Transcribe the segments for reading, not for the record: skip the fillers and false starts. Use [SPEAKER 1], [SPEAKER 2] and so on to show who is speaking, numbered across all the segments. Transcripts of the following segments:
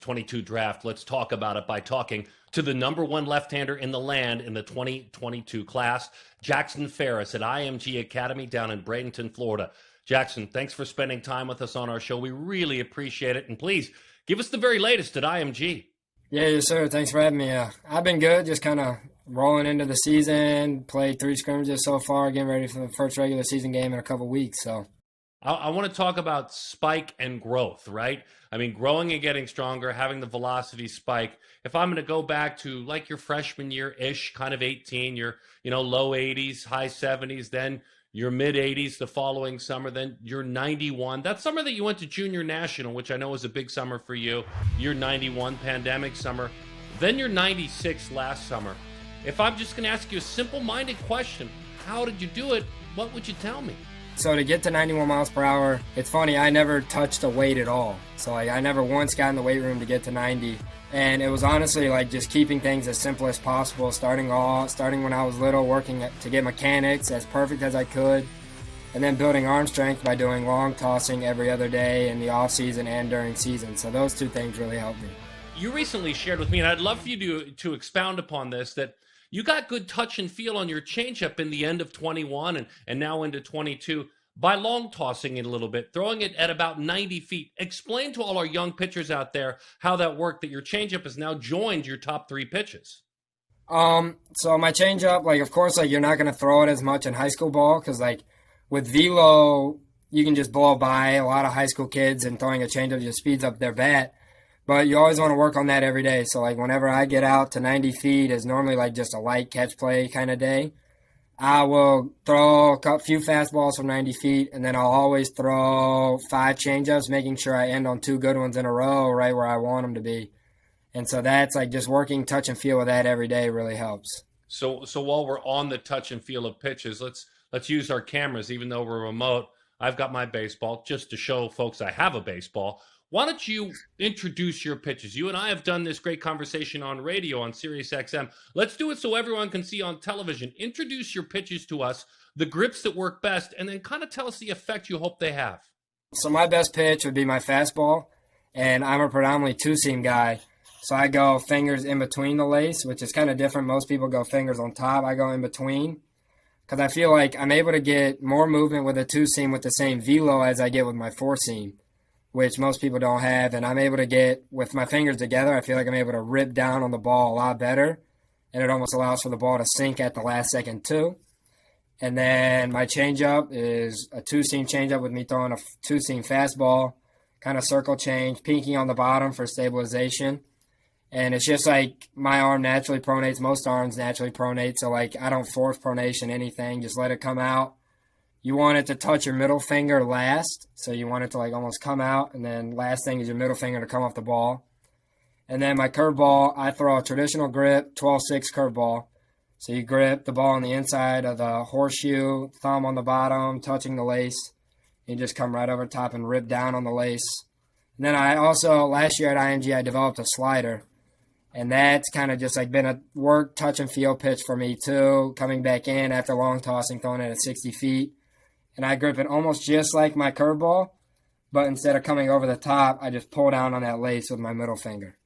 [SPEAKER 1] 2022 draft. Let's talk about it by talking to the number one left-hander in the land in the 2022 class, Jackson Ferris at IMG Academy down in Bradenton, Florida. Jackson, thanks for spending time with us on our show. We really appreciate it. And please, give us the very latest at IMG.
[SPEAKER 2] Yeah, yes, sir. Thanks for having me. I've been good, just kind of rolling into the season, played 3 scrimmages so far, getting ready for the first regular season game in a couple weeks. So
[SPEAKER 1] I want to talk about spike and growth, right? I mean, growing and getting stronger, having the velocity spike. If I'm going to go back to like your freshman year-ish, kind of 18, your low 80s, high 70s, then your mid 80s the following summer, then you're 91. That summer that you went to junior national, which I know was a big summer for you, your 91 pandemic summer, then your 96 last summer. If I'm just going to ask you a simple-minded question, how did you do it? What would you tell me?
[SPEAKER 2] So to get to 91 miles per hour, it's funny, I never touched a weight at all. So I never once got in the weight room to get to 90. And it was honestly like just keeping things as simple as possible, starting when I was little, working to get mechanics as perfect as I could, and then building arm strength by doing long tossing every other day in the off season and during season. So those 2 things really helped me.
[SPEAKER 1] You recently shared with me, and I'd love for you to expound upon this, that you got good touch and feel on your changeup in the end of 21 and now into 22 by long tossing it a little bit, throwing it at about 90 feet. Explain to all our young pitchers out there how that worked, that your changeup has now joined your top 3 pitches.
[SPEAKER 2] So my changeup, like, of course, like, you're not going to throw it as much in high school ball because, like, with velo, you can just blow by a lot of high school kids, and throwing a changeup just speeds up their bat. But you always want to work on that every day. So, like, whenever I get out to 90 feet is normally, like, just a light catch play kind of day. I will throw a few fastballs from 90 feet, and then I'll always throw 5 changeups, making sure I end on 2 good ones in a row right where I want them to be. And so that's like just working touch and feel with that every day really helps.
[SPEAKER 1] So while we're on the touch and feel of pitches, let's use our cameras, even though we're remote. I've got my baseball just to show folks I have a baseball. Why don't you introduce your pitches? You and I have done this great conversation on radio on Sirius XM. Let's do it so everyone can see on television. Introduce your pitches to us, the grips that work best, and then kind of tell us the effect you hope they have.
[SPEAKER 2] So my best pitch would be my fastball, and I'm a predominantly 2-seam guy. So I go fingers in between the lace, which is kind of different. Most people go fingers on top. I go in between because I feel like I'm able to get more movement with a 2-seam with the same velo as I get with my 4-seam, which most people don't have. And I'm able to get, with my fingers together, I feel like I'm able to rip down on the ball a lot better. And it almost allows for the ball to sink at the last second too. And then my changeup is a 2-seam changeup with me throwing a 2-seam fastball, kind of circle change, pinky on the bottom for stabilization. And it's just like my arm naturally pronates. Most arms naturally pronate. So like I don't force pronation, anything. Just let it come out. You want it to touch your middle finger last. So you want it to like almost come out. And then last thing is your middle finger to come off the ball. And then my curveball, I throw a traditional grip, 12-6 curveball. So you grip the ball on the inside of the horseshoe, thumb on the bottom, touching the lace. You just come right over top and rip down on the lace. And then I also, last year at IMG, I developed a slider. And that's kind of just like been a work, touch, and feel pitch for me too, coming back in after long tossing, throwing it at 60 feet. And I grip it almost just like my curveball, but instead of coming over the top, I just pull down on that lace with my middle finger.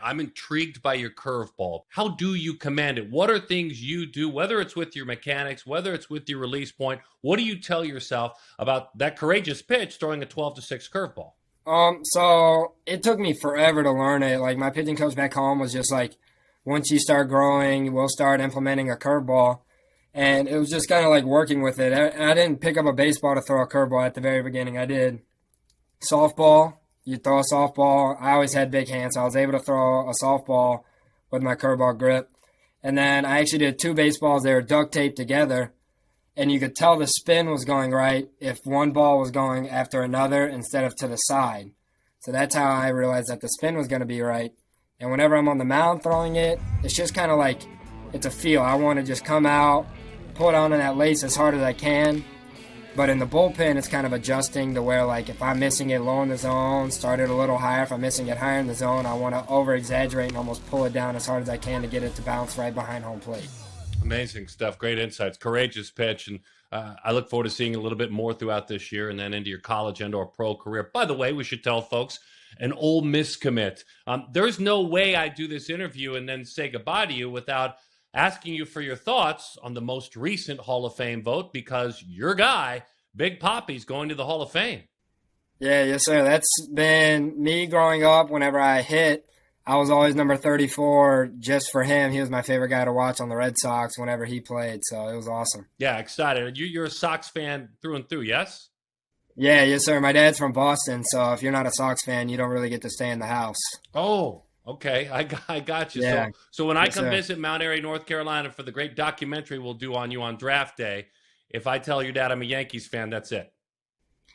[SPEAKER 1] I'm intrigued by your curveball. How do you command it? What are things you do, whether it's with your mechanics, whether it's with your release point? What do you tell yourself about that courageous pitch, throwing a 12-6 curveball?
[SPEAKER 2] So it took me forever to learn it. Like my pitching coach back home was just like, once you start growing, we'll start implementing a curveball. And it was just kind of like working with it. I didn't pick up a baseball to throw a curveball at the very beginning. I did softball. You throw a softball. I always had big hands, so I was able to throw a softball with my curveball grip. And then I actually did 2 baseballs. They were duct taped together. And you could tell the spin was going right if one ball was going after another instead of to the side. So that's how I realized that the spin was going to be right. And whenever I'm on the mound throwing it, it's just kind of like it's a feel. I want to just come out, pull it on that lace as hard as I can. But in the bullpen, it's kind of adjusting to where, like, if I'm missing it low in the zone, start it a little higher. If I'm missing it higher in the zone, I want to over-exaggerate and almost pull it down as hard as I can to get it to bounce right behind home plate.
[SPEAKER 1] Amazing stuff. Great insights. Courageous pitch. And I look forward to seeing a little bit more throughout this year and then into your college and or pro career. By the way, we should tell folks, an Ole Miss commit. There's no way I do this interview and then say goodbye to you without asking you for your thoughts on the most recent Hall of Fame vote, because your guy, Big Papi's going to the Hall of Fame.
[SPEAKER 2] Yeah, yes, sir. That's been me growing up. Whenever I hit, I was always number 34 just for him. He was my favorite guy to watch on the Red Sox whenever he played, so it was awesome.
[SPEAKER 1] Yeah, excited. You're a Sox fan through and through, yes?
[SPEAKER 2] Yeah, yes, sir. My dad's from Boston, so if you're not a Sox fan, you don't really get to stay in the house.
[SPEAKER 1] Oh, okay. I got you.
[SPEAKER 2] Yeah.
[SPEAKER 1] So when I
[SPEAKER 2] Yes,
[SPEAKER 1] come
[SPEAKER 2] sir.
[SPEAKER 1] visit Mount Airy, North Carolina for the great documentary we'll do on you on draft day, if I tell your dad I'm a Yankees fan, that's it.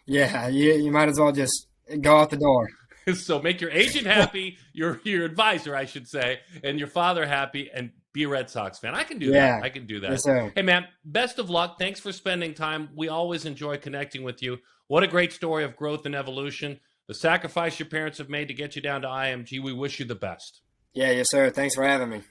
[SPEAKER 2] Yeah, you might as well just go out the door.
[SPEAKER 1] So make your agent happy, your advisor, I should say, and your father happy, and be a Red Sox fan. I can do
[SPEAKER 2] Yeah.
[SPEAKER 1] that. I can do that.
[SPEAKER 2] Yes, sir.
[SPEAKER 1] Hey, man, best of luck. Thanks for spending time. We always enjoy connecting with you. What a great story of growth and evolution. The sacrifice your parents have made to get you down to IMG. We wish you the best.
[SPEAKER 2] Yeah, yes, sir. Thanks for having me.